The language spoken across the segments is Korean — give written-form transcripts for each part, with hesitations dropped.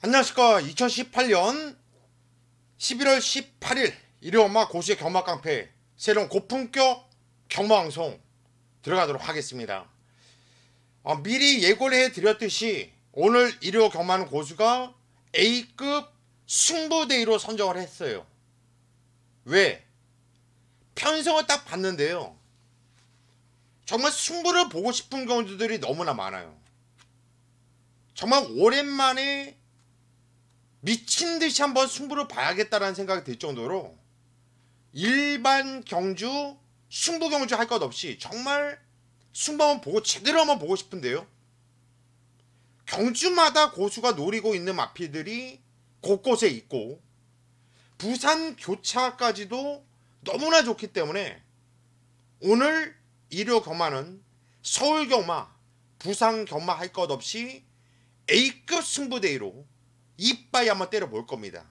안녕하십니까. 2018년 11월 18일 일요엄마 고수의 경마깡패 새로운 고품격 경마방송 들어가도록 하겠습니다. 미리 예고를 해드렸듯이 오늘 일요 경마는 고수가 A급 승부대회로 선정을 했어요. 왜? 편성을 딱 봤는데요, 정말 승부를 보고 싶은 경주들이 너무나 많아요. 정말 오랜만에 미친듯이 한번 승부를 봐야겠다라는 생각이 들 정도로 일반 경주, 승부 경주 할 것 없이 정말 승부 한번 보고 제대로 한번 보고 싶은데요, 경주마다 고수가 노리고 있는 마필들이 곳곳에 있고 부산 교차까지도 너무나 좋기 때문에 오늘 일요 경마는 서울 경마, 부산 경마 할 것 없이 A급 승부대회로 이빠이 한번 때려볼 겁니다.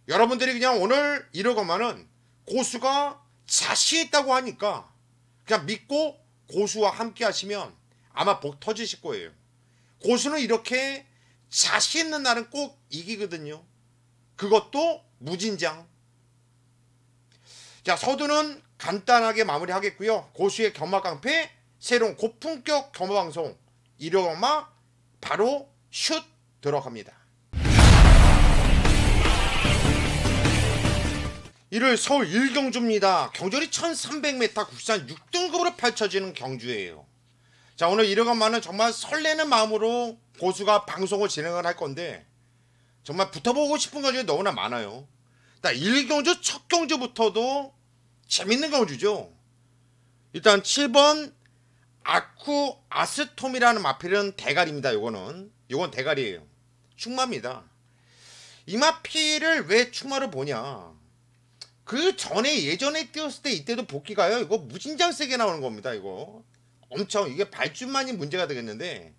여러분들이 그냥 오늘 일요 경마는 고수가 자신 있다고 하니까 그냥 믿고 고수와 함께 하시면 아마 복 터지실 거예요. 고수는 이렇게 자신 있는 날은 꼭 이기거든요. 그것도 무진장. 자, 서두는 간단하게 마무리하겠고요. 고수의 경마깡패 새로운 고품격 경마방송 일요 경마 바로 슛 들어갑니다. 1월 서울 1경주입니다. 경절이 1300m 국산 6등급으로 펼쳐지는 경주예요. 자, 오늘 일요 경마는 정말 설레는 마음으로 고수가 방송을 진행을 할 건데 정말 붙어보고 싶은 경주가 너무나 많아요. 1경주 첫 경주부터도 재밌는 경주죠. 일단 7번 아쿠 아스톰이라는 마필은 대가리입니다. 요건 대가리예요. 충마입니다. 이 마필을 왜 충마를 보냐, 그 전에 예전에 뛰었을 때 이때도 복귀가요, 이거 무진장 세게 나오는 겁니다. 이거 엄청, 이게 발주만이 문제가 되겠는데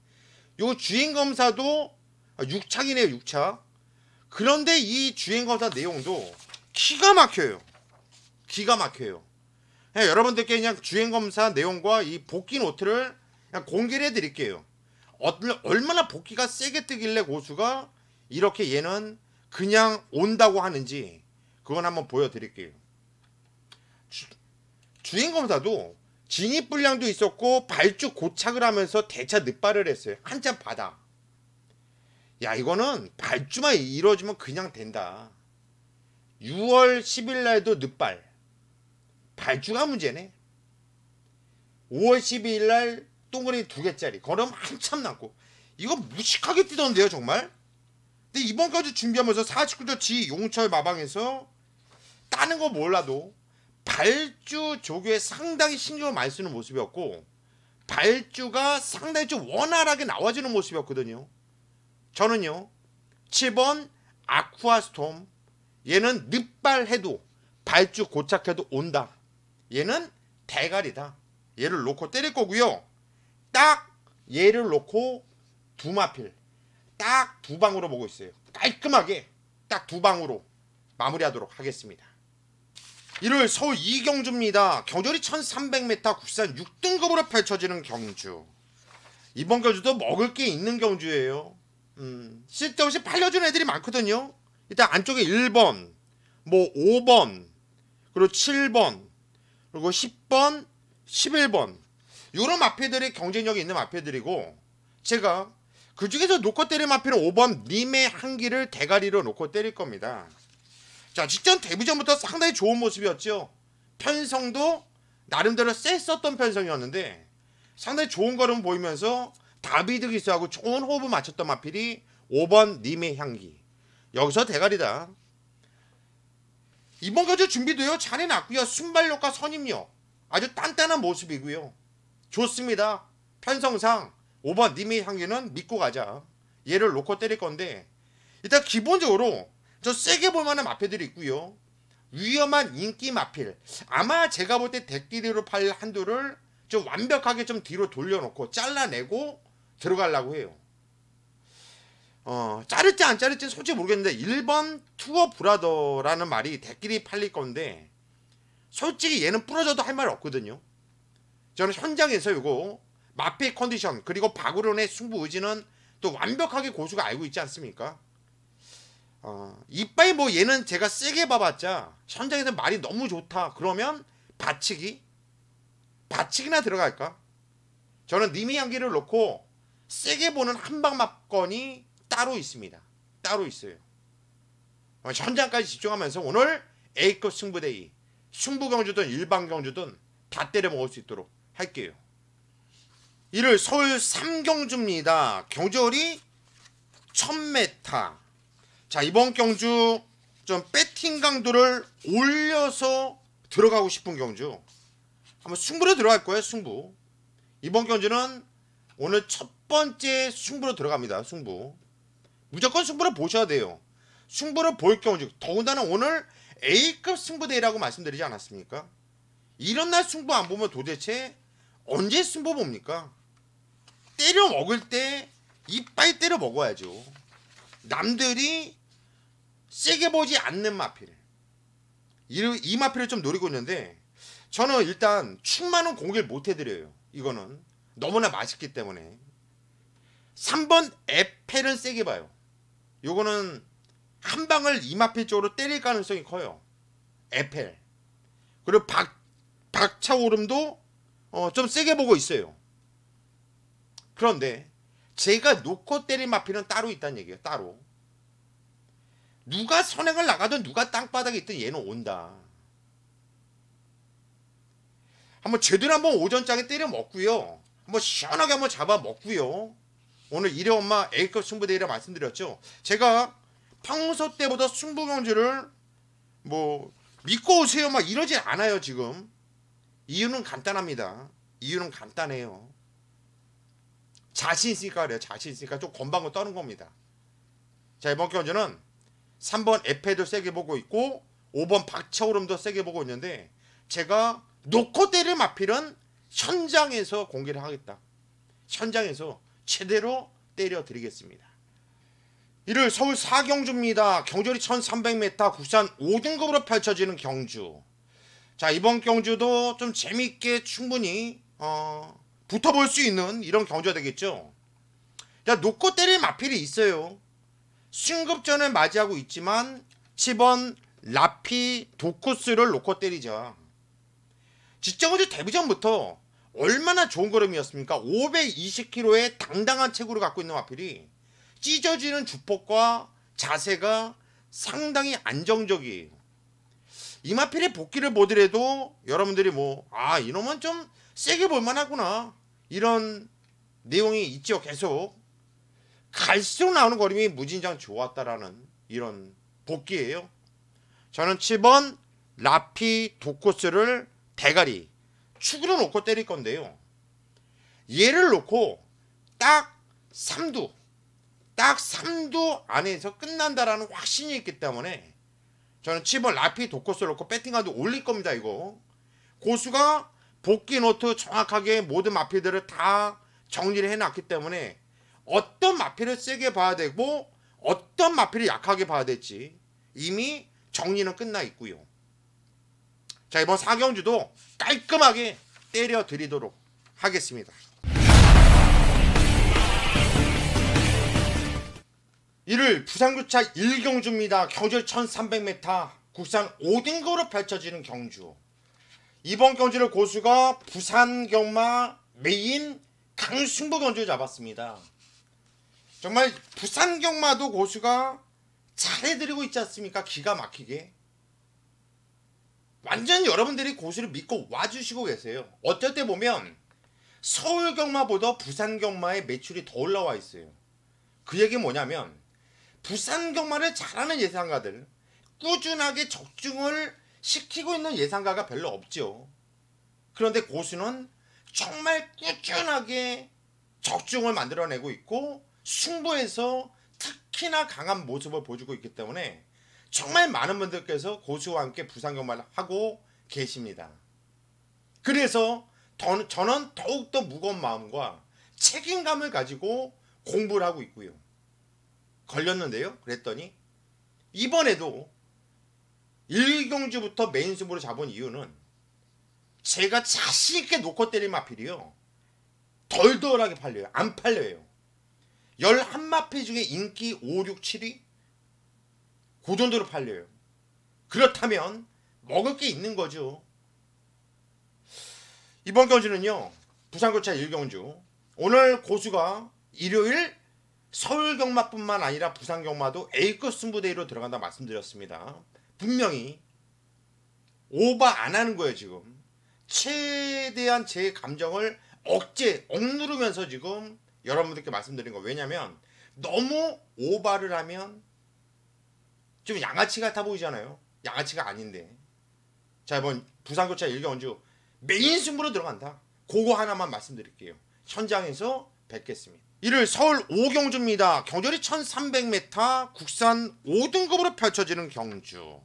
요 주행검사도 6착이네요. 6착. 그런데 이 주행검사 내용도 기가 막혀요. 기가 막혀요. 여러분들께 그냥 주행검사 내용과 이 복귀 노트를 그냥 공개를 해드릴게요. 얼마나 복귀가 세게 뜨길래 고수가 이렇게 얘는 그냥 온다고 하는지 그건 한번 보여드릴게요. 주행검사도 진입불량도 있었고 발주 고착을 하면서 대차 늦발을 했어요. 한참 받아. 야, 이거는 발주만 이루어지면 그냥 된다. 6월 10일 날도 늦발. 발주가 문제네. 5월 12일 날 동그라미 2개짜리. 걸음 한참 남고. 이거 무식하게 뛰던데요, 정말. 근데 이번까지 준비하면서 49조 지 용철 마방에서 따는 거 몰라도 발주 조교에 상당히 신경을 많이 쓰는 모습이었고 발주가 상당히 좀 원활하게 나와주는 모습이었거든요. 저는요 7번 아쿠아스톰, 얘는 늦발해도 발주 고착해도 온다. 얘는 대가리다. 얘를 놓고 때릴 거고요. 딱 얘를 놓고 두 마필 딱 두 방으로 보고 있어요. 깔끔하게 딱 두 방으로 마무리하도록 하겠습니다. 1월 서울 2경주입니다. 경절이 1300m 국산 6등급으로 펼쳐지는 경주. 이번 경주도 먹을 게 있는 경주예요. 쓸데없이 팔려주는 애들이 많거든요. 일단 안쪽에 1번, 뭐 5번, 그리고 7번, 그리고 10번, 11번 이런 마필들이 경쟁력이 있는 마필들이고, 제가 그 중에서 놓고 때릴 마필은 5번 님의 한기를 대가리로 놓고 때릴 겁니다. 자, 직전 데뷔전부터 상당히 좋은 모습이었죠. 편성도 나름대로 셌었던 편성이었는데 상당히 좋은 걸음 보이면서 다비드 기수하고 좋은 호흡을 맞췄던 마필이 5번 님의 향기. 여기서 대가리다. 이번 경주 준비도요 잘 해놨고요. 순발력과 선임력 아주 단단한 모습이고요. 좋습니다. 편성상 5번 님의 향기는 믿고 가자. 얘를 놓고 때릴 건데 일단 기본적으로 저 세게 볼만한 마필들이 있고요. 위험한 인기 마필, 아마 제가 볼 때 대끼리로 팔 한두를 좀 완벽하게 좀 뒤로 돌려놓고 잘라내고 들어가려고 해요. 자를지 안 자를지 솔직히 모르겠는데 1번 투어 브라더라는 말이 대끼리 팔릴 건데 솔직히 얘는 부러져도 할 말 없거든요. 저는 현장에서 이거 마필 컨디션 그리고 박우론의 승부 의지는 또 완벽하게 고수가 알고 있지 않습니까? 이빨 뭐 얘는 제가 세게 봐봤자 현장에서 말이 너무 좋다 그러면 받치기나 들어갈까? 저는 니미 향기를 놓고 세게 보는 한방 막건이 따로 있습니다. 따로 있어요. 현장까지 집중하면서 오늘 A급 승부대위, 승부경주든 일반경주든 다 때려 먹을 수 있도록 할게요. 이를 서울 3경주입니다. 경주월이 1000m. 자, 이번 경주 좀 배팅 강도를 올려서 들어가고 싶은 경주. 한번 승부로 들어갈 거예요. 승부. 이번 경주는 오늘 첫 번째 승부로 들어갑니다. 승부. 무조건 승부를 보셔야 돼요. 승부를 볼 경주. 더군다나 오늘 A급 승부대회라고 말씀드리지 않았습니까? 이런 날 승부 안 보면 도대체 언제 승부 봅니까? 때려 먹을 때 이빨 때려 먹어야죠. 남들이 세게 보지 않는 마필. 이 마필을 좀 노리고 있는데 저는 일단 충만은 공개를 못 해드려요. 이거는 너무나 맛있기 때문에 3번 에펠은 세게 봐요. 요거는 한 방을 이마필 쪽으로 때릴 가능성이 커요. 에펠. 그리고 박차오름도 좀 세게 보고 있어요. 그런데 제가 놓고 때릴 마필은 따로 있다는 얘기예요. 따로. 누가 선행을 나가든 누가 땅바닥에 있든 얘는 온다. 한번 제대로 한번 오전장에 때려 먹고요. 한번 시원하게 한번 잡아 먹고요. 오늘 일회 엄마 A급 승부대회라 말씀드렸죠. 제가 평소 때보다 승부경주를 뭐 믿고 오세요 막 이러지 않아요. 지금 이유는 간단합니다. 이유는 간단해요. 자신 있으니까 그래요. 자신 있으니까 좀 건방을 떠는 겁니다. 자, 이번 경주는 3번 에페도 세게 보고 있고 5번 박차오름도 세게 보고 있는데 제가 놓고 때릴 마필은 현장에서 공개를 하겠다. 현장에서 제대로 때려 드리겠습니다. 이를 서울 4경주입니다. 경주리 1300m 국산 5등급으로 펼쳐지는 경주. 자, 이번 경주도 좀 재밌게 충분히 붙어볼 수 있는 이런 경주가 되겠죠. 자, 놓고 때릴 마필이 있어요. 승급전을 맞이하고 있지만 7번 라피 도코스를 놓고 때리자. 직전경주 데뷔전부터 얼마나 좋은 걸음이었습니까? 520kg의 당당한 체구를 갖고 있는 마필이 찢어지는 주폭과 자세가 상당히 안정적이에요. 이 마필의 복귀를 보더라도 여러분들이 이놈은 좀 세게 볼만하구나 이런 내용이 있죠. 계속 갈수록 나오는 걸음이 무진장 좋았다라는 이런 복귀예요. 저는 7번 라피 도코스를 대가리 축으로 놓고 때릴 건데요. 얘를 놓고 딱 3두 안에서 끝난다라는 확신이 있기 때문에 저는 7번 라피 도코스를 놓고 배팅가도 올릴 겁니다. 이거 고수가 복귀 노트 정확하게 모든 마필들을 다 정리를 해놨기 때문에 어떤 마필을 세게 봐야 되고 어떤 마필을 약하게 봐야 될지 이미 정리는 끝나 있고요. 자, 이번 4경주도 깔끔하게 때려 드리도록 하겠습니다. 이를 부산교차 1경주입니다. 경주 1300m 국산 5등급으로 펼쳐지는 경주. 이번 경주를 고수가 부산경마 메인 강승부 경주 잡았습니다. 정말 부산경마도 고수가 잘해드리고 있지 않습니까? 기가 막히게. 완전 여러분들이 고수를 믿고 와주시고 계세요. 어떨 때 보면 서울경마보다 부산경마의 매출이 더 올라와 있어요. 그 얘기는 뭐냐면 부산경마를 잘하는 예상가들, 꾸준하게 적중을 시키고 있는 예상가가 별로 없죠. 그런데 고수는 정말 꾸준하게 적중을 만들어내고 있고 승부에서 특히나 강한 모습을 보여주고 있기 때문에 정말 많은 분들께서 고수와 함께 부산경마를 하고 계십니다. 그래서 저는 더욱더 무거운 마음과 책임감을 가지고 공부를 하고 있고요. 걸렸는데요. 그랬더니 이번에도 1경주부터 메인 승부를 잡은 이유는 제가 자신있게 놓고 때릴 마필이요. 덜덜하게 팔려요. 안 팔려요. 11마필 중에 인기 5, 6, 7위? 그 정도로 팔려요. 그렇다면 먹을 게 있는 거죠. 이번 경주는요, 부산고차 1경주. 오늘 고수가 일요일 서울 경마뿐만 아니라 부산 경마도 A급 승부대회로 들어간다 말씀드렸습니다. 분명히 오버 안 하는 거예요. 지금 최대한 제 감정을 억누르면서 지금 여러분들께 말씀드린 거. 왜냐면 너무 오버를 하면 좀 양아치 같아 보이잖아요. 양아치가 아닌데. 자, 이번 부산고차 1경주 메인 승부로 들어간다. 그거 하나만 말씀드릴게요. 현장에서 뵙겠습니다. 이를 서울 5경주입니다. 경절이 1300m, 국산 5등급으로 펼쳐지는 경주.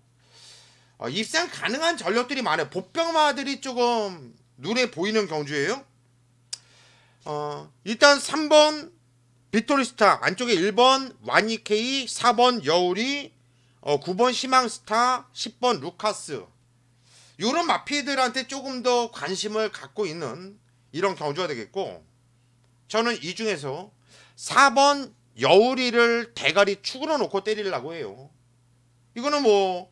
입상 가능한 전력들이 많아요. 보병마들이 조금 눈에 보이는 경주예요. 일단 3번 빅토리스타, 안쪽에 1번 와니케이, 4번 여울이, 9번 희망스타, 10번 루카스. 이런 마피들한테 조금 더 관심을 갖고 있는 이런 경주가 되겠고, 저는 이 중에서 4번 여울이를 대가리 축으로 놓고 때리려고 해요. 이거는 뭐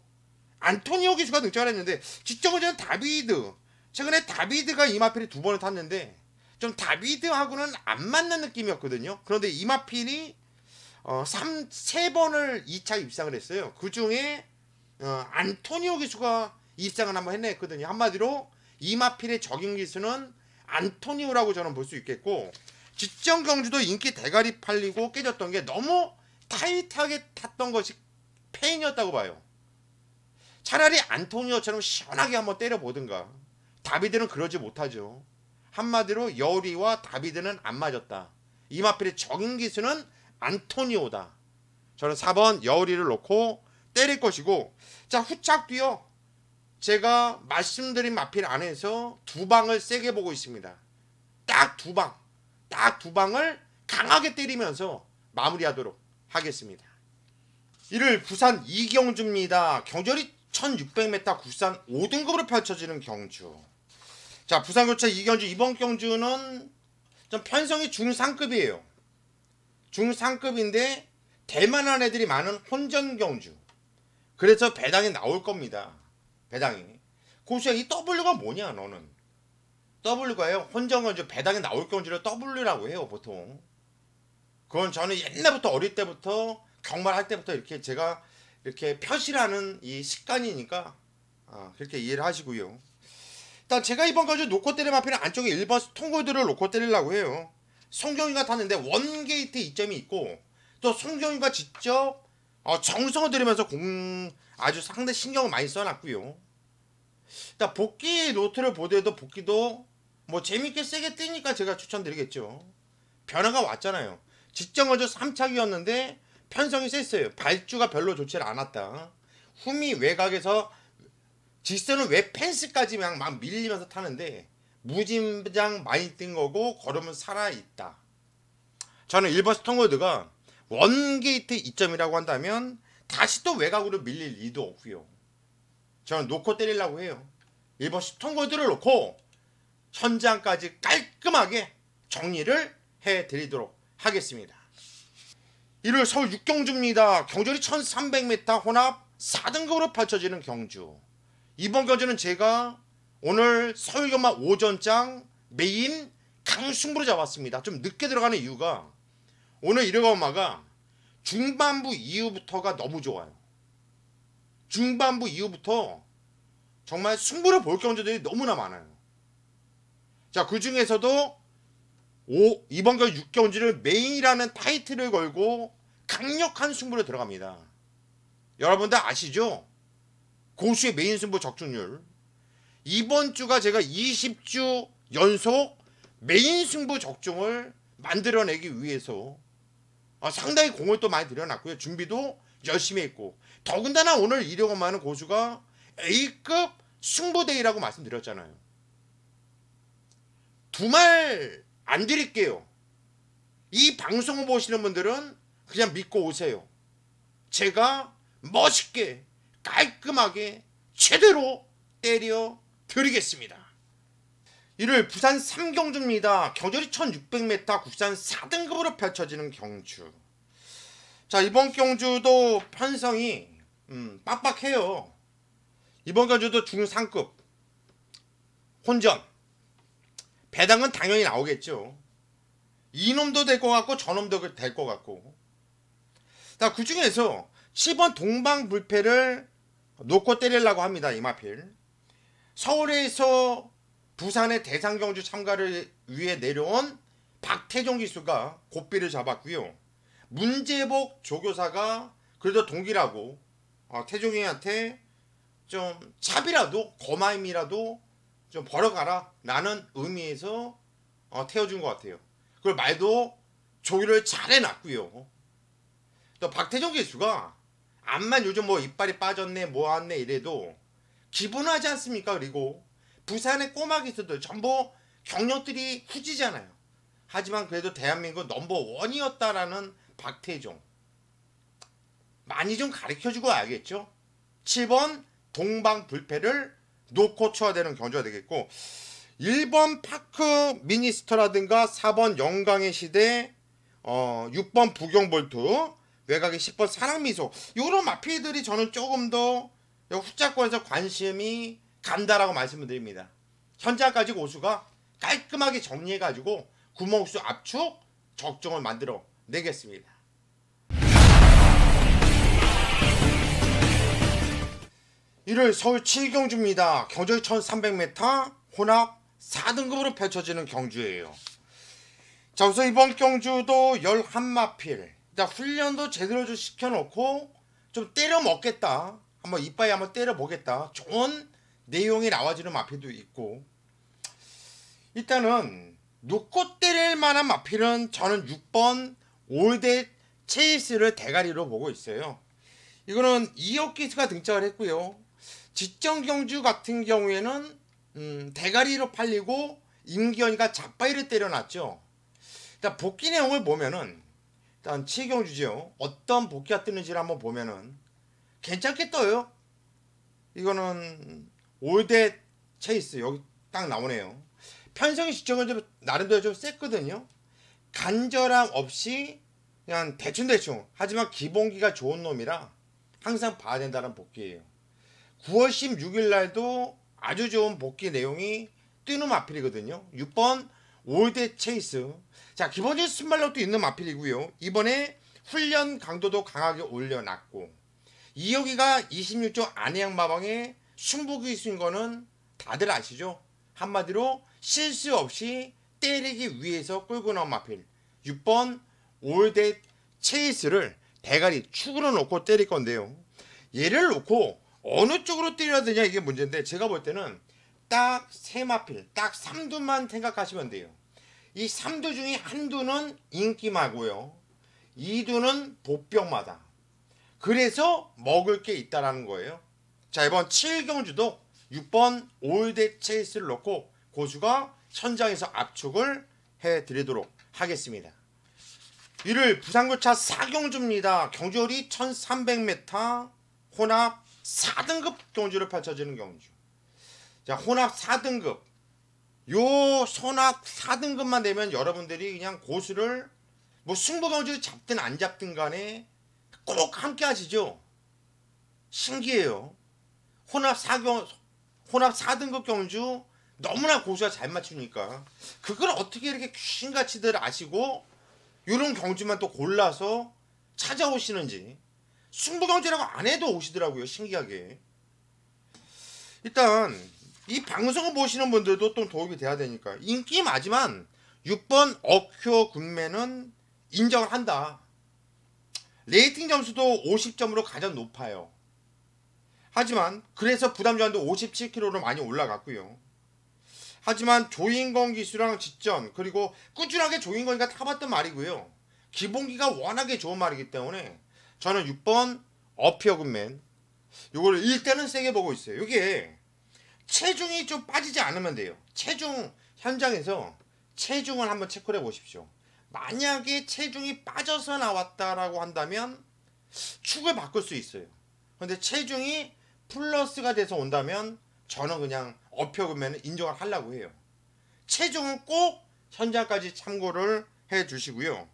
안토니오 기수가 등장을 했는데, 지적으로는 다비드, 최근에 다비드가 이 마필이 2번을 탔는데 좀 다비드하고는 안 맞는 느낌이었거든요. 그런데 이 마필이 3번을 2차 입상을 했어요. 그 중에 안토니오 기수가 입상을 한번 했거든요. 한마디로 이 마필의 적용 기수는 안토니오라고 저는 볼 수 있겠고, 직전 경주도 인기 대가리 팔리고 깨졌던 게 너무 타이트하게 탔던 것이 페인이었다고 봐요. 차라리 안토니오처럼 시원하게 한번 때려보든가. 다비드는 그러지 못하죠. 한마디로 여울이와 다비드는 안 맞았다. 이 마필의 적용 기수는 안토니오다. 저는 4번 여울이를 놓고 때릴 것이고, 자, 후착 뒤요, 제가 말씀드린 마필 안에서 2방을 세게 보고 있습니다. 딱 2방, 딱 2방을 강하게 때리면서 마무리하도록 하겠습니다. 이를 부산 2경주입니다. 경절이 1600m, 국산 5등급으로 펼쳐지는 경주. 자, 부산고차 2경주. 이번 경주는 좀 편성이 중상급이에요. 중상급인데 대만한 애들이 많은 혼전 경주. 그래서 배당이 나올 겁니다. 배당이. 고수야, 이 W가 뭐냐 너는? W가요, 혼전 경주 배당이 나올 경주를 W라고 해요 보통. 그건 저는 옛날부터 어릴 때부터 경마할 때부터 이렇게 제가 이렇게 표시라는 이 습관이니까 그렇게 이해를 하시고요. 일단 제가 이번 경주 놓고 때릴 마필은 안쪽에 1번 스톤골드를 놓고 때리려고 해요. 송경이가 탔는데 원게이트 이점이 있고, 또 송경이가 직접 정성을 들이면서 아주 상당히 신경을 많이 써놨고요. 일단 복귀 노트를 보더라도 복귀도 뭐 재밌게 세게 뛰니까 제가 추천드리겠죠. 변화가 왔잖아요. 직전 먼저 3착이었는데 편성이 셌어요. 발주가 별로 좋지 않았다. 후미 외곽에서 직선은 왜 펜스까지 막 밀리면서 타는데 무진장 많이 뛴 거고, 걸음은 살아있다. 저는 1번 스톤골드가 원게이트 이점이라고 한다면 다시 또 외곽으로 밀릴 리도 없고요. 저는 놓고 때리려고 해요. 1번 스톤골드를 놓고 현장까지 깔끔하게 정리를 해드리도록 하겠습니다. 이를 서울 6경주입니다. 경절이 1300m, 혼합 4등급으로 펼쳐지는 경주. 이번 경주는 제가 오늘 서울경마 오전장 메인 강승부로 잡았습니다. 좀 늦게 들어가는 이유가, 오늘 일요경마가 중반부 이후부터가 너무 좋아요. 중반부 이후부터 정말 승부를 볼 경주들이 너무나 많아요. 자, 그 중에서도 이번 경주 6경주를 메인이라는 타이틀을 걸고 강력한 승부로 들어갑니다. 여러분들 아시죠? 고수의 메인 승부 적중률. 이번 주가 제가 20주 연속 메인 승부 적중을 만들어내기 위해서 상당히 공을 또 많이 들여놨고요. 준비도 열심히 했고, 더군다나 오늘 일요일만은 고수가 A급 승부대회라고 말씀드렸잖아요. 두 말 안 드릴게요. 이 방송을 보시는 분들은 그냥 믿고 오세요. 제가 멋있게 깔끔하게 제대로 때려 드리겠습니다. 이를 부산 3경주입니다. 경주리 1600m 국산 4등급으로 펼쳐지는 경주. 자, 이번 경주도 편성이 빡빡해요. 이번 경주도 중상급 혼전 배당은 당연히 나오겠죠. 이놈도 될 것 같고 저놈도 될 것 같고. 자, 그 중에서 7번 동방불패를 놓고 때리려고 합니다. 이마필. 서울에서 부산의 대상경주 참가를 위해 내려온 박태종 기수가 고삐를 잡았고요. 문재복 조교사가 그래도 동기라고 태종이한테 좀 차비라도 거마임이라도 좀 벌어가라 라는 의미에서 태워준 것 같아요. 그리고 말도 조율을 잘 해놨고요. 또 박태종 기수가 암만 요즘 뭐 이빨이 빠졌네 뭐하네 이래도 기본은 하지 않습니까? 그리고 부산의 꼬마 기수들 전부 경력들이 후지잖아요. 하지만 그래도 대한민국 넘버원이었다라는 박태종 많이 좀 가르쳐주고 와야겠죠. 7번 동방불패를 놓고 쳐야 되는 경주가 되겠고, 1번 파크 미니스터라든가 4번 영광의 시대, 6번 부경볼트, 외곽의 10번 사랑미소, 이런 마피들이 저는 조금 더 후자권에서 관심이 간다라고 말씀을 드립니다. 현재까지 고수가 깔끔하게 정리해가지고 구멍수 압축 적정을 만들어 내겠습니다. 이를 서울 7경주입니다. 경주리 1300m 혼합 4등급으로 펼쳐지는 경주예요. 자, 우선 이번 경주도 11마필. 자, 훈련도 제대로 좀 시켜놓고 좀 때려 먹겠다. 한번 이빨에 한번 때려 보겠다. 좋은 내용이 나와주는 마필도 있고. 일단은 놓고 때릴 만한 마필은 저는 6번 올댓 체이스를 대가리로 보고 있어요. 이거는 이옥기수가 등장을 했고요. 직전경주 같은 경우에는 대가리로 팔리고 임기현이가 잡바이를 때려놨죠. 일단 복귀 내용을 보면은 일단 7경주죠. 어떤 복귀가 뜨는지를 한번 보면은 괜찮게 떠요. 이거는 올댓 체이스 여기 딱 나오네요. 편성의 시점은 좀 나름대로 좀 셌거든요. 간절함 없이 그냥 대충 하지만 기본기가 좋은 놈이라 항상 봐야 된다는 복귀예요. 9월 16일 날도 아주 좋은 복귀 내용이 뜨는 마필이거든요. 6번 올댓 체이스. 자, 기본적인 순발력도 있는 마필이고요. 이번에 훈련 강도도 강하게 올려놨고, 이혁이가 26조 안해양 마방에 승부기수인 거는 다들 아시죠? 한마디로 실수 없이 때리기 위해서 끌고 나온 마필 6번 올댓 체이스를 대가리 축으로 놓고 때릴 건데요. 얘를 놓고 어느 쪽으로 때려야 되냐 이게 문제인데, 제가 볼 때는 딱 세 마필, 딱 3두만 생각하시면 돼요. 이 3두 중에 한두는 인기마고요. 2두는 보병마다. 그래서 먹을 게 있다라는 거예요. 자, 이번 7경주도 6번 올댓 체이스를 놓고 고수가 현장에서 압축을 해드리도록 하겠습니다. 이를 부산교차 4경주입니다. 경주리 1300m 혼합 4등급 경주를 펼쳐지는 경주. 자, 혼합 4등급. 요 혼합 4등급만 되면 여러분들이 그냥 고수를 뭐 승부경주 잡든 안 잡든 간에 꼭 함께 하시죠. 신기해요. 혼합 4등급 경주 너무나 고수가 잘 맞추니까 그걸 어떻게 이렇게 귀신같이들 아시고 이런 경주만 또 골라서 찾아오시는지. 승부경주라고 안 해도 오시더라고요. 신기하게. 일단 이 방송을 보시는 분들도 또 도움이 돼야 되니까 인기 맞지만 6번 어큐어 군매는 인정을 한다. 레이팅 점수도 50점으로 가장 높아요. 하지만 그래서 부담주한도 57kg로 많이 올라갔고요. 하지만 조인건 기수랑 직전 그리고 꾸준하게 조인건이가 타봤던 말이고요. 기본기가 워낙에 좋은 말이기 때문에 저는 6번 어피어군맨 요거를 일단은 세게 보고 있어요. 이게 체중이 좀 빠지지 않으면 돼요. 체중 현장에서 체중을 한번 체크를 해 보십시오. 만약에 체중이 빠져서 나왔다라고 한다면 축을 바꿀 수 있어요. 근데 체중이 플러스가 돼서 온다면 저는 그냥 어피어군맨을 인정을 하려고 해요. 최종은 꼭 현장까지 참고를 해 주시고요.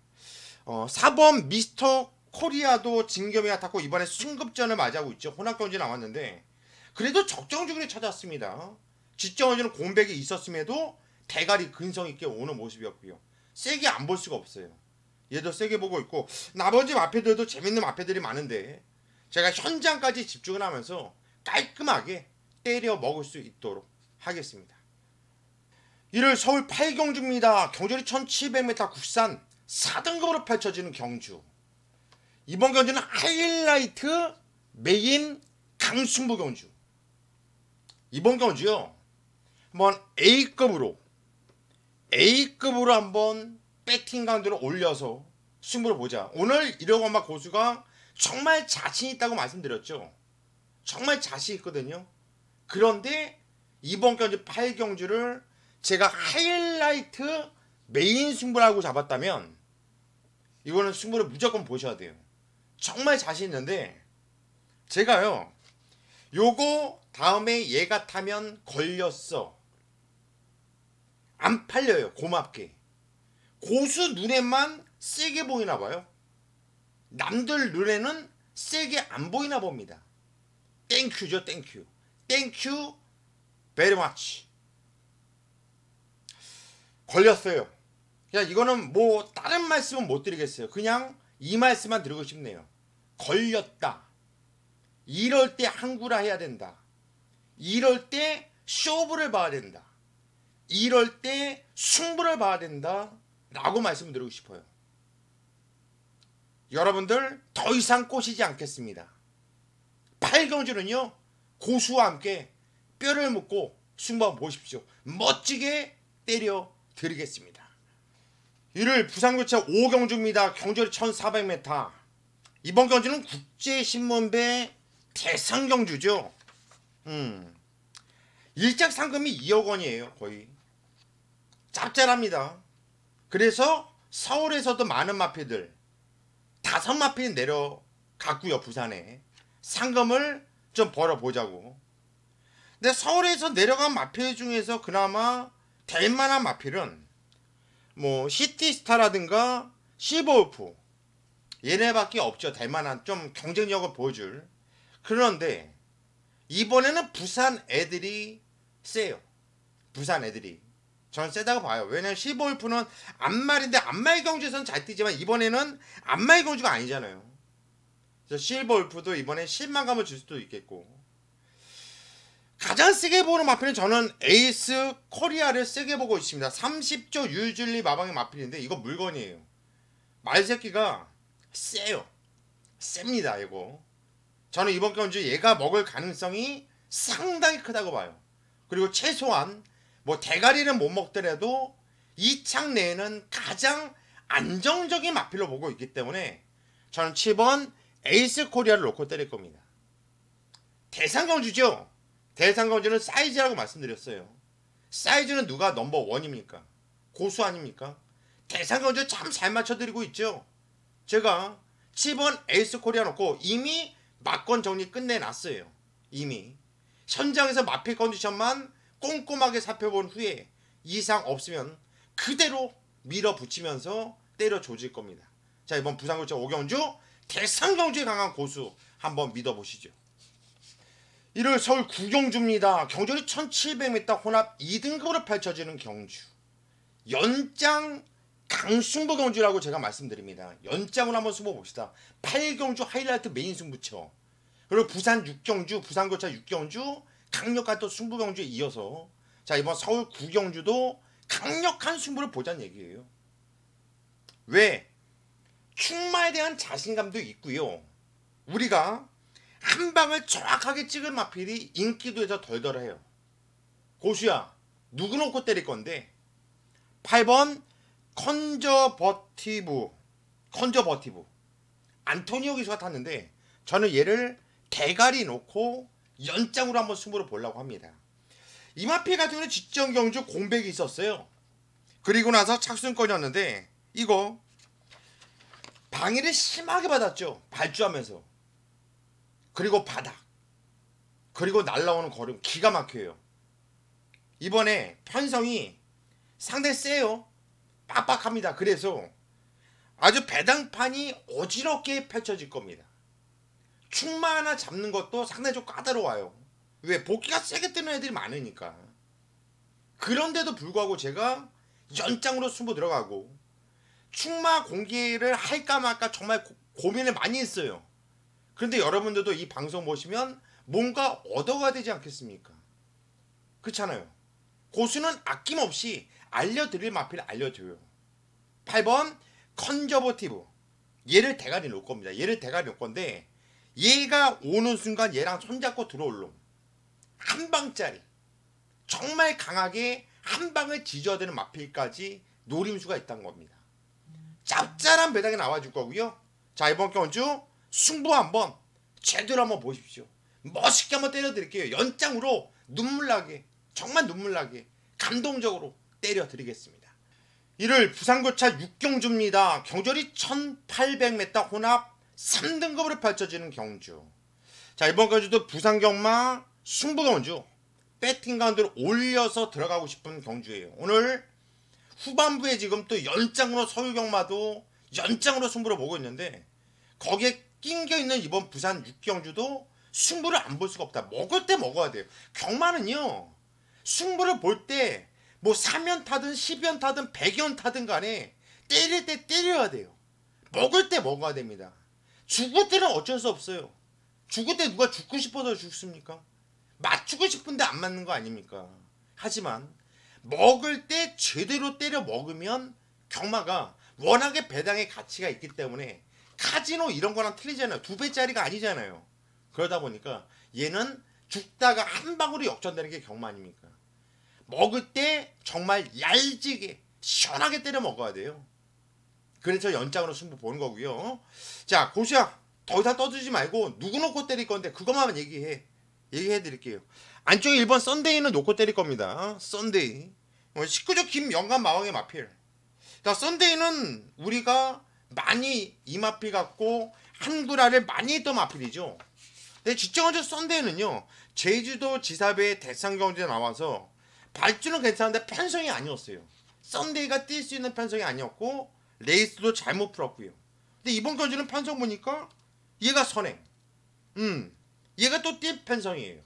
4번 미스터 코리아도 진겸이가 탔고 이번에 승급전을 맞이하고 있죠. 혼합경주 나왔는데 그래도 적정주기를 찾았습니다. 직전원주는 공백이 있었음에도 대가리 근성 있게 오는 모습이었고요. 세게 안 볼 수가 없어요. 얘도 세게 보고 있고 나머지 마패들도 재밌는 마패들이 많은데 제가 현장까지 집중을 하면서 깔끔하게 때려 먹을 수 있도록 하겠습니다. 1월 서울 8경주입니다. 경주리 1700m 국산 4등급으로 펼쳐지는 경주. 이번 경주는 하이라이트 메인 강승부 경주. 이번 경주요. 한번 A급으로 한번 배팅 강도를 올려서 승부를 보자. 오늘 1억 원마 고수가 정말 자신 있다고 말씀드렸죠. 정말 자신 있거든요. 그런데 이번 경주 8경주를 제가 하이라이트 메인 승부라고 잡았다면 이거는 승부를 무조건 보셔야 돼요. 정말 자신 있는데 제가요 요거 다음에 얘가 타면 걸렸어 안 팔려요. 고맙게 고수 눈에만 세게 보이나 봐요. 남들 눈에는 세게 안 보이나 봅니다. 땡큐죠. 땡큐 베리 마치. 걸렸어요. 그냥 이거는 뭐 다른 말씀은 못 드리겠어요. 그냥 이 말씀만 드리고 싶네요. 걸렸다. 이럴 때 항구라 해야 된다. 이럴 때 쇼부를 봐야 된다. 이럴 때 승부를 봐야 된다 라고 말씀드리고 싶어요. 여러분들 더 이상 꼬시지 않겠습니다. 8경주는요 고수와 함께 뼈를 묻고 승부 한번 보십시오. 멋지게 때려 드리겠습니다. 1월 부산교차 5경주입니다. 경주리 1400m. 이번 경주는 국제신문배 대상경주죠. 일작 상금이 2억 원이에요. 거의 짭짤합니다. 그래서 서울에서도 많은 마피들 5마피 내려갔고요. 부산에 상금을 좀 벌어보자고. 근데 서울에서 내려간 마필 중에서 그나마 될만한 마필은 뭐 시티스타라든가 실버울프 얘네밖에 없죠. 될만한 좀 경쟁력을 보여줄. 그런데 이번에는 부산 애들이 세요. 부산 애들이 저는 세다고 봐요. 왜냐면 실버울프는 안말인데 안말 경주에서는 잘 뛰지만 이번에는 안말 경주가 아니잖아요. 그래서 실버울프도 이번에 실망감을 줄 수도 있겠고, 가장 세게 보는 마필은 저는 에이스 코리아를 세게 보고 있습니다. 30조 유줄리 마방의 마필인데 이거 물건이에요. 말새끼가 세요. 셉니다. 이거 저는 이번 경주 얘가 먹을 가능성이 상당히 크다고 봐요. 그리고 최소한 뭐 대가리는 못 먹더라도 이 창 내에는 가장 안정적인 마필로 보고 있기 때문에 저는 7번 에이스 코리아를 놓고 때릴 겁니다. 대상경주죠. 대상경주는 사이즈라고 말씀드렸어요. 사이즈는 누가 넘버 원입니까? 고수 아닙니까? 대상경주 참 잘 맞춰드리고 있죠. 제가 7번 에이스 코리아 놓고 이미 막건 정리 끝내놨어요. 이미 현장에서 마필 컨디션만 꼼꼼하게 살펴본 후에 이상 없으면 그대로 밀어붙이면서 때려 조질 겁니다. 자, 이번 부산교차 5경주 대상경주에 강한 고수 한번 믿어보시죠. 1월 서울 9경주입니다. 경주리 1700m 혼합 2등급으로 펼쳐지는 경주. 연장 강승부 경주라고 제가 말씀드립니다. 연장으로 한번 승부 봅시다. 8경주 하이라이트 메인 승부처. 그리고 부산 6경주, 부산교차 6경주 강력한 또 승부 경주에 이어서 자, 이번 서울 9경주도 강력한 승부를 보자는 얘기예요. 왜? 충마에 대한 자신감도 있고요. 우리가 한 방을 정확하게 찍은 마필이 인기도에서 덜덜해요. 고수야, 누구 놓고 때릴 건데? 8번 컨저버티브 안토니오 기수가 탔는데 저는 얘를 대가리 놓고 연장으로 한번 승부를 보려고 합니다. 이 마필 같은 경우는 직전 경주 공백이 있었어요. 그리고 나서 착순권이었는데 이거 방해를 심하게 받았죠. 발주하면서. 그리고 바닥. 그리고 날라오는 걸음 기가 막혀요. 이번에 편성이 상당히 세요. 빡빡합니다. 그래서 아주 배당판이 어지럽게 펼쳐질 겁니다. 축마 하나 잡는 것도 상당히 좀 까다로워요. 왜? 복귀가 세게 뜨는 애들이 많으니까. 그런데도 불구하고 제가 연장으로 승부 들어가고 축마 공개를 할까 말까 정말 고민을 많이 했어요. 그런데 여러분들도 이 방송 보시면 뭔가 얻어가야 되지 않겠습니까? 그렇잖아요. 고수는 아낌없이 알려드릴 마필을 알려줘요. 8번 컨저버티브. 얘를 대가리 놓을 겁니다. 얘를 대가리 놓을 건데 얘가 오는 순간 얘랑 손잡고 들어올 놈. 한 방짜리. 정말 강하게 한 방을 지져야 되는 마필까지 노림수가 있다는 겁니다. 짭짤한 배당이 나와줄 거고요. 자, 이번 경주 승부 한번 제대로 한번 보십시오. 멋있게 한번 때려드릴게요. 연장으로 눈물나게, 정말 눈물나게 감동적으로 때려드리겠습니다. 1월 부산교차 6경주입니다. 경절이 1800m 혼합 3등급으로 펼쳐지는 경주. 자, 이번 경주도 부산경마 승부경주 배팅 가운데로 올려서 들어가고 싶은 경주예요. 오늘 후반부에 지금 또 연장으로 서울경마도 연장으로 승부를 보고 있는데 거기에 낑겨있는 이번 부산 6경주도 승부를 안 볼 수가 없다. 먹을 때 먹어야 돼요. 경마는요, 승부를 볼 때 뭐 3연타든 10연타든 100연타든 간에 때릴 때 때려야 돼요. 먹을 때 먹어야 됩니다. 죽을 때는 어쩔 수 없어요. 죽을 때 누가 죽고 싶어서 죽습니까? 맞추고 싶은데 안 맞는 거 아닙니까? 하지만 먹을 때 제대로 때려 먹으면 경마가 워낙에 배당의 가치가 있기 때문에 카지노 이런 거랑 틀리잖아요. 2배짜리가 아니잖아요. 그러다 보니까 얘는 죽다가 한 방으로 역전되는 게 경마 아닙니까? 먹을 때 정말 얄지게 시원하게 때려 먹어야 돼요. 그래서 연장으로 승부 보는 거고요. 자, 고수야, 더 이상 떠들지 말고 누구 놓고 때릴 건데 그것만 얘기해 드릴게요. 안쪽에 1번 썬데이는 놓고 때릴 겁니다. 썬데이 19조 김영감 마왕의 마필. 자, 썬데이는 우리가 많이 이 마필 갖고 한구라를 많이 했던 마필이죠. 근데 직정원조 썬데이는요, 제주도 지사배의 대상경주에 나와서 발주는 괜찮은데 편성이 아니었어요. 썬데이가 뛸 수 있는 편성이 아니었고 레이스도 잘못 풀었고요. 근데 이번 경주는 편성 보니까 얘가 선행. 얘가 또 뛸 편성이에요.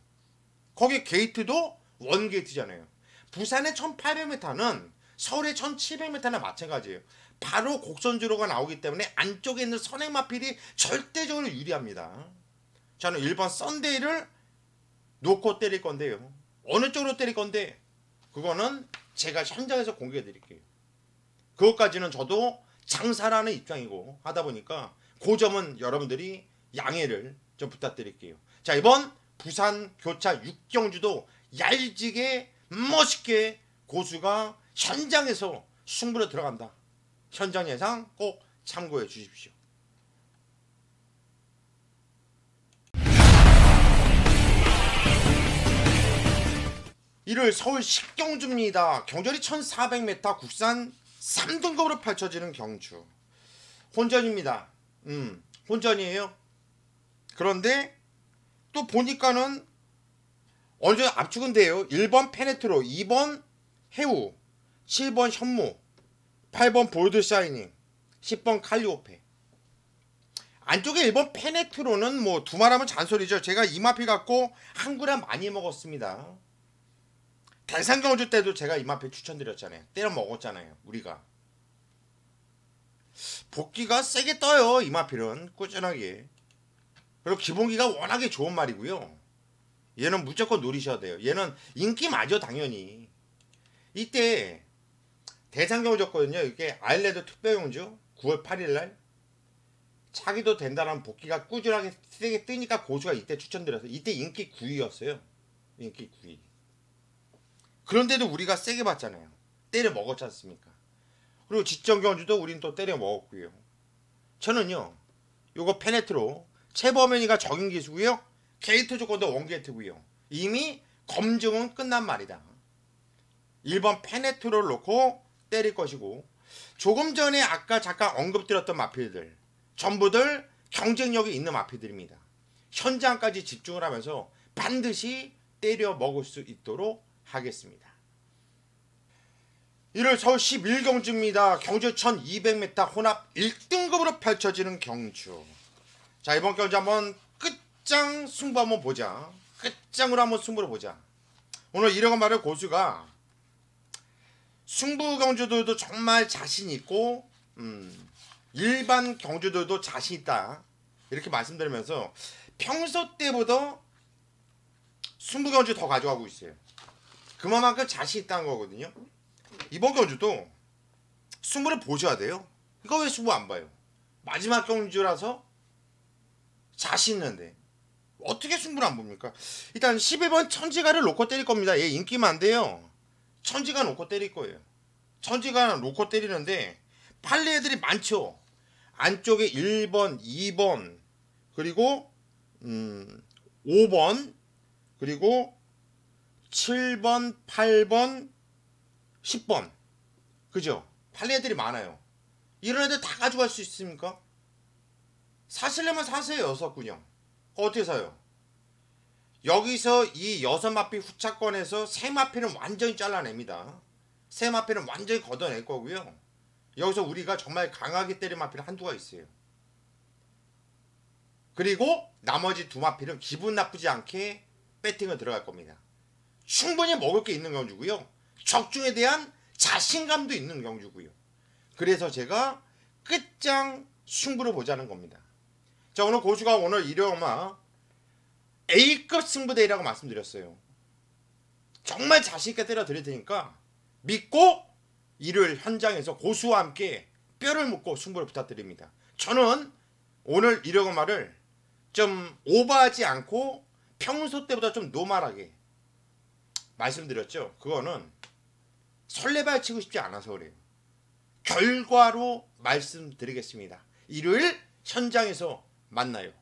거기 게이트도 원 게이트잖아요. 부산의 1800m는 서울의 1700m나 마찬가지예요. 바로 곡선주로가 나오기 때문에 안쪽에 있는 선행 마필이 절대적으로 유리합니다. 저는 1번 썬데이를 놓고 때릴 건데요. 어느 쪽으로 때릴 건데 그거는 제가 현장에서 공개해 드릴게요. 그것까지는 저도 장사라는 입장이고 하다 보니까 그 점은 여러분들이 양해를 좀 부탁드릴게요. 자, 이번 부산 교차 6경주도 얄지게 멋있게 고수가 현장에서 승부로 들어간다. 현장 예상 꼭 참고해 주십시오. 1월 서울 10경주입니다. 경절이 1400m 국산 3등급으로 펼쳐지는 경주. 혼전입니다. 혼전이에요. 그런데 또 보니까는 어느 정도 압축은 돼요. 1번 페네트로, 2번 해우, 7번 현무, 8번 볼드 샤이닝, 10번 칼리오페. 안쪽에 1번 페네트로는 뭐 두말하면 잔소리죠. 제가 이마피 갖고 한 구라 많이 먹었습니다. 대상경주 때도 제가 이마피 추천드렸잖아요. 때려 먹었잖아요. 우리가. 복귀가 세게 떠요. 이마필은 꾸준하게. 그리고 기본기가 워낙에 좋은 말이고요. 얘는 무조건 노리셔야 돼요. 얘는 인기 맞아 당연히. 이때 대상경주였거든요. 이게 아일랜드 특별경주 9월 8일날 차기도 된다는 복귀가 꾸준하게 세게 뜨니까 고수가 이때 추천드렸어요. 이때 인기 9위였어요. 인기 9위. 그런데도 우리가 세게 봤잖아요. 때려 먹었지 않습니까? 그리고 직전경주도 우린 또 때려 먹었고요. 저는요, 요거 페네트로 최범현이가 적인 기수고요. 게이트 조건도 원게이트고요. 이미 검증은 끝난 말이다. 1번 페네트로를 놓고 때릴 것이고, 조금 전에 아까 잠깐 언급드렸던 마필들 전부들 경쟁력이 있는 마필들입니다. 현장까지 집중을 하면서 반드시 때려 먹을 수 있도록 하겠습니다. 일요일 서울 11경주입니다. 경주 1200m 혼합 1등급으로 펼쳐지는 경주. 자, 이번 경주 한번 끝장 승부 한번 보자. 끝장으로 한번 승부를 보자. 오늘 이러고 말할 고수가 승부 경주들도 정말 자신 있고 일반 경주들도 자신 있다, 이렇게 말씀드리면서 평소 때보다 승부 경주 더 가져가고 있어요. 그만큼 자신 있다는 거거든요. 이번 경주도 승부를 보셔야 돼요. 이거 왜 승부 안 봐요? 마지막 경주라서 자신 있는데 어떻게 승부를 안 봅니까? 일단 11번 천지가를 놓고 때릴 겁니다. 얘 인기 많대요. 천지가 놓고 때릴 거예요. 천지가 놓고 때리는데 팔레 애들이 많죠. 안쪽에 1번, 2번, 그리고 5번, 그리고 7번, 8번, 10번. 그죠? 팔레 애들이 많아요. 이런 애들 다 가져갈 수 있습니까? 사실려면 사세요. 6군형. 어떻게 사요? 여기서 이 6마피 후차권에서 3마피는 완전히 잘라냅니다. 3마피는 완전히 걷어낼 거고요. 여기서 우리가 정말 강하게 때린 마피는 한두가 있어요. 그리고 나머지 2마피는 기분 나쁘지 않게 배팅을 들어갈 겁니다. 충분히 먹을 게 있는 경주고요. 적중에 대한 자신감도 있는 경주고요. 그래서 제가 끝장 승부를 보자는 겁니다. 자, 오늘 고수가 오늘 일요일마 A급 승부대회라고 말씀드렸어요. 정말 자신있게 때려 드릴 테니까 믿고 일요일 현장에서 고수와 함께 뼈를 묻고 승부를 부탁드립니다. 저는 오늘 일요일마를 좀 오버하지 않고 평소 때보다 좀 노멀하게 말씀드렸죠. 그거는 설레발 치고 싶지 않아서 그래요. 결과로 말씀드리겠습니다. 일요일 현장에서 만나요.